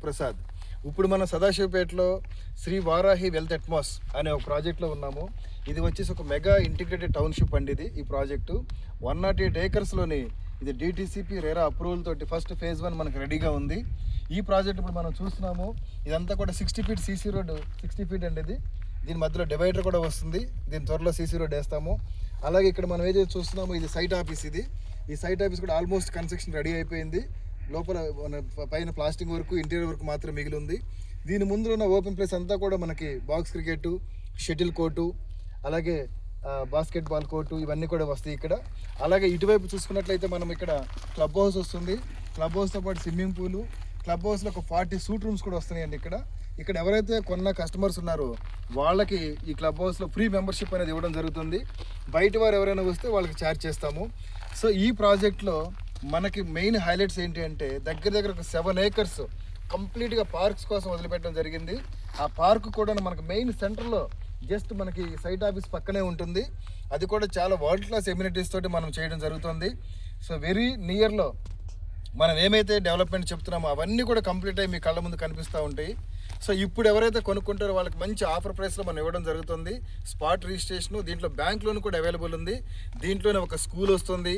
ప్రసాద్. ఇప్పుడు మనం సదాశివపేటలో Shri Varahi wealth Atmos అనే ఒక ప్రాజెక్ట్లో ఉన్నాము. ఇది వచ్చేసి ఒక మెగా ఇంటిగ్రేటెడ్ టౌన్షిప్ అండి. ఇది ఈ ప్రాజెక్టు 108 ఏకర్స్లోని ఇది డిటిసిపి రెరా అప్రూవల్ తోటి ఫస్ట్ ఫేజ్ 1 మనకు రెడీగా ఉంది. ఈ ప్రాజెక్ట్ ఇప్పుడు మనం చూస్తున్నాము. ఇదంతా కూడా 60 ఫీట్ సీసీ రోడ్, 60 ఫీట్ అండి ఇది. దీని మధ్యలో డివైడర్ కూడా వస్తుంది. దీని త్వరలో సీసీ రోడ్ వేస్తాము. అలాగే ఇక్కడ మనం ఏదైతే చూస్తున్నామో ఇది సైట్ ఆఫీస్. ఇది ఈ సైట్ ఆఫీస్ కూడా ఆల్మోస్ట్ కన్స్ట్రక్షన్ రెడీ అయిపోయింది. లోపల పైన ప్లాస్టింగ్ వర్క్, ఇంటీరియర్ వర్క్ మాత్రం మిగిలి ఉంది. దీని ముందు ఉన్న ఓపెన్ ప్లేస్ అంతా కూడా మనకి బాక్స్ క్రికెట్, షటిల్ కోర్టు, అలాగే బాస్కెట్బాల్ కోర్టు ఇవన్నీ కూడా వస్తాయి ఇక్కడ. అలాగే ఇటువైపు చూసుకున్నట్లయితే మనం ఇక్కడ క్లబ్ హౌస్ వస్తుంది. క్లబ్ హౌస్తో పాటు స్విమ్మింగ్ పూలు, క్లబ్ హౌస్లో ఒక 40 సూట్ రూమ్స్ కూడా వస్తున్నాయండి ఇక్కడ ఎవరైతే కొన్న కస్టమర్స్ ఉన్నారో వాళ్ళకి ఈ క్లబ్ హౌస్లో ఫ్రీ మెంబర్షిప్ అనేది ఇవ్వడం జరుగుతుంది. బయట వారు ఎవరైనా వస్తే వాళ్ళకి ఛార్జ్ చేస్తాము. సో ఈ ప్రాజెక్ట్లో మనకి మెయిన్ హైలైట్స్ ఏంటి అంటే దగ్గర ఒక 7 ఏకర్స్ కంప్లీట్గా పార్క్స్ కోసం వదిలిపెట్టడం జరిగింది. ఆ పార్క్ కూడా మనకు మెయిన్ సెంటర్లో జస్ట్ మనకి సైట్ ఆఫీస్ పక్కనే ఉంటుంది. అది కూడా చాలా వరల్డ్ క్లాస్ ఎమ్యూనిటీస్ తోటి మనం చేయడం జరుగుతుంది. సో వెరీ నియర్లో మనం ఏమైతే డెవలప్మెంట్ చెప్తున్నామో అవన్నీ కూడా కంప్లీట్ అయ్యి మీ కళ్ళ ముందు కనిపిస్తూ ఉంటాయి. సో ఇప్పుడు ఎవరైతే కొనుక్కుంటారో వాళ్ళకి మంచి ఆఫర్ ప్రైస్లో మనం ఇవ్వడం జరుగుతుంది. స్పాట్ రిజిస్ట్రేషను, దీంట్లో బ్యాంక్ లోన్ కూడా అవైలబుల్ ఉంది. దీంట్లోనే ఒక స్కూల్ వస్తుంది,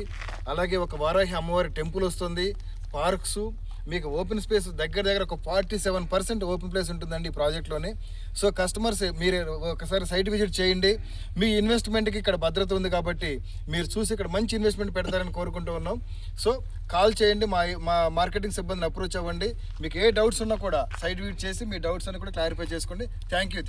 అలాగే ఒక వారాహి అమ్మవారి టెంపుల్ వస్తుంది, పార్క్స్, మీకు ఓపెన్ స్పేస్ దగ్గర ఒక 47% ఓపెన్ ప్లేస్ ఉంటుందండి ఈ ప్రాజెక్ట్లోనే. సో కస్టమర్స్ మీరు ఒకసారి సైట్ విజిట్ చేయండి. మీ ఇన్వెస్ట్మెంట్కి ఇక్కడ భద్రత ఉంది కాబట్టి మీరు చూసి ఇక్కడ మంచి ఇన్వెస్ట్మెంట్ పెడతారని కోరుకుంటూ ఉన్నాం. సో కాల్ చేయండి, మా మార్కెటింగ్ సిబ్బందిని అప్రోచ్ అవ్వండి. మీకు ఏ డౌట్స్ ఉన్నా కూడా సైట్ విజిట్ చేసి మీ డౌట్స్ అన్ని కూడా క్లారిఫై చేసుకోండి. Thank you.